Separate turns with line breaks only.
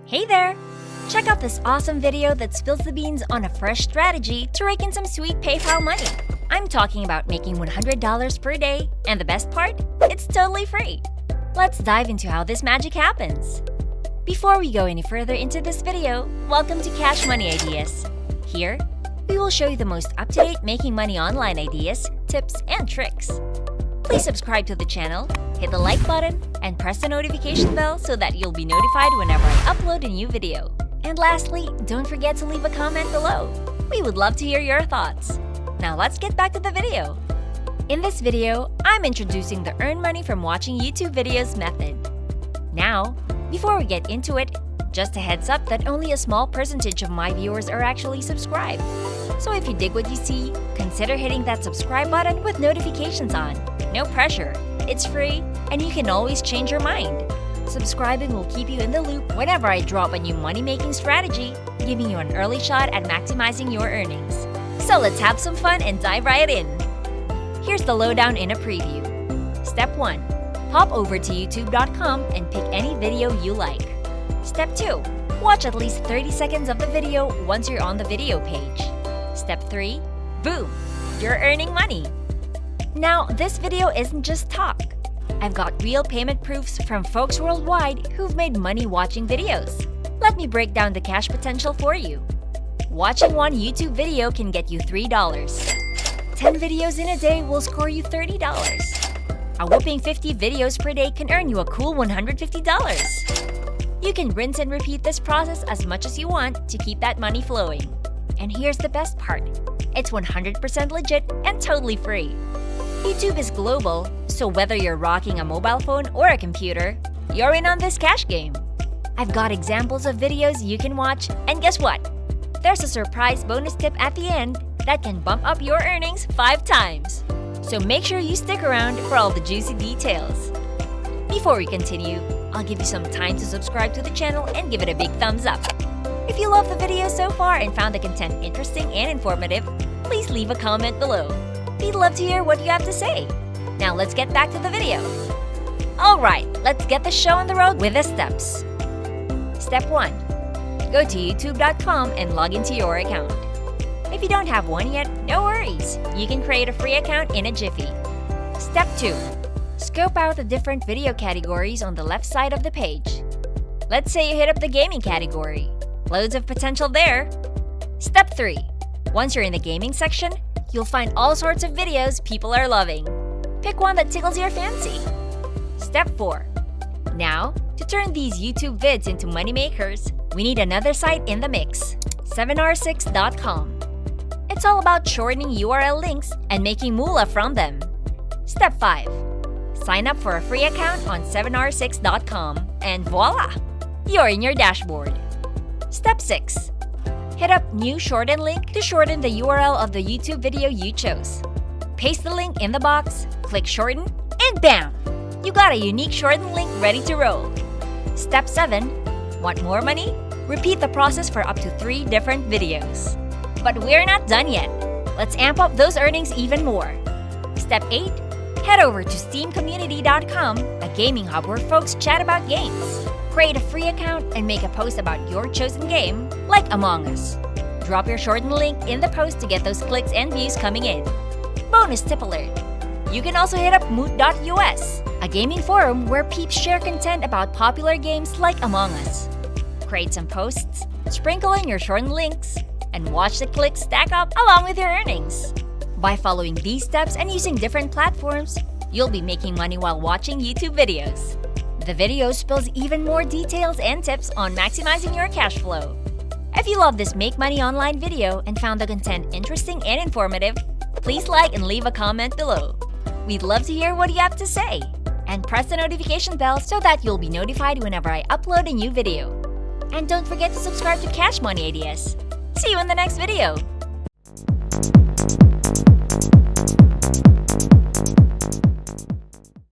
Hey there! Check out this awesome video that spills the beans on a fresh strategy to rake in some sweet PayPal money. I'm talking about making $100 per day, and the best part? It's totally free! Let's dive into how this magic happens. Before we go any further into this video, welcome to Cash Money Ideas. Here, we will show you the most up-to-date making money online ideas, tips, and tricks. Please subscribe to the channel, hit the like button, and press the notification bell so that you'll be notified whenever I upload a new video. And lastly, don't forget to leave a comment below. We would love to hear your thoughts. Now let's get back to the video. In this video, I'm introducing the earn money from watching YouTube videos method. Now, before we get into it, just a heads up that only a small percentage of my viewers are actually subscribed. So if you dig what you see, consider hitting that subscribe button with notifications on. No pressure, it's free, and you can always change your mind. Subscribing will keep you in the loop whenever I drop a new money-making strategy, giving you an early shot at maximizing your earnings. So let's have some fun and dive right in. Here's the lowdown in a preview. Step 1. Hop over to youtube.com and pick any video you like. Step 2. Watch at least 30 seconds of the video once you're on the video page. Step 3. Boom! You're earning money! Now, this video isn't just talk. I've got real payment proofs from folks worldwide who've made money watching videos. Let me break down the cash potential for you. Watching one YouTube video can get you $3. 10 videos in a day will score you $30. A whopping 50 videos per day can earn you a cool $150. You can rinse and repeat this process as much as you want to keep that money flowing. And here's the best part. It's 100% legit and totally free. YouTube is global, so whether you're rocking a mobile phone or a computer, you're in on this cash game. I've got examples of videos you can watch, and guess what? There's a surprise bonus tip at the end that can bump up your earnings 5 times. So make sure you stick around for all the juicy details. Before we continue, I'll give you some time to subscribe to the channel and give it a big thumbs up. If you love the video so far and found the content interesting and informative, please leave a comment below. We'd love to hear what you have to say. Now let's get back to the video. Alright, let's get the show on the road with the steps. Step 1. Go to youtube.com and log into your account. If you don't have one yet, no worries. You can create a free account in a jiffy. Step 2. Scope out the different video categories on the left side of the page. Let's say you hit up the gaming category. Loads of potential there. Step 3. Once you're in the gaming section, you'll find all sorts of videos people are loving. Pick one that tickles your fancy. Step 4. Now, to turn these YouTube vids into money makers, we need another site in the mix, 7r6.com. It's all about shortening URL links and making moolah from them. Step 5. Sign up for a free account on 7r6.com and voila! You're in your dashboard. Step 6. Hit up New Shorten Link to shorten the URL of the YouTube video you chose. Paste the link in the box, click Shorten, and bam! You got a unique shortened link ready to roll. Step 7. Want more money? Repeat the process for up to 3 different videos. But we're not done yet. Let's amp up those earnings even more. Step 8. Head over to steamcommunity.com, a gaming hub where folks chat about games. Create a free account and make a post about your chosen game, like Among Us. Drop your shortened link in the post to get those clicks and views coming in. Bonus tip alert. You can also hit up moot.us, a gaming forum where peeps share content about popular games like Among Us. Create some posts, sprinkle in your shortened links, and watch the clicks stack up along with your earnings. By following these steps and using different platforms, you'll be making money while watching YouTube videos. The video spills even more details and tips on maximizing your cash flow. If you love this Make Money Online video and found the content interesting and informative, please like and leave a comment below. We'd love to hear what you have to say. And press the notification bell so that you'll be notified whenever I upload a new video. And don't forget to subscribe to Cash Money Ideas. See you in the next video!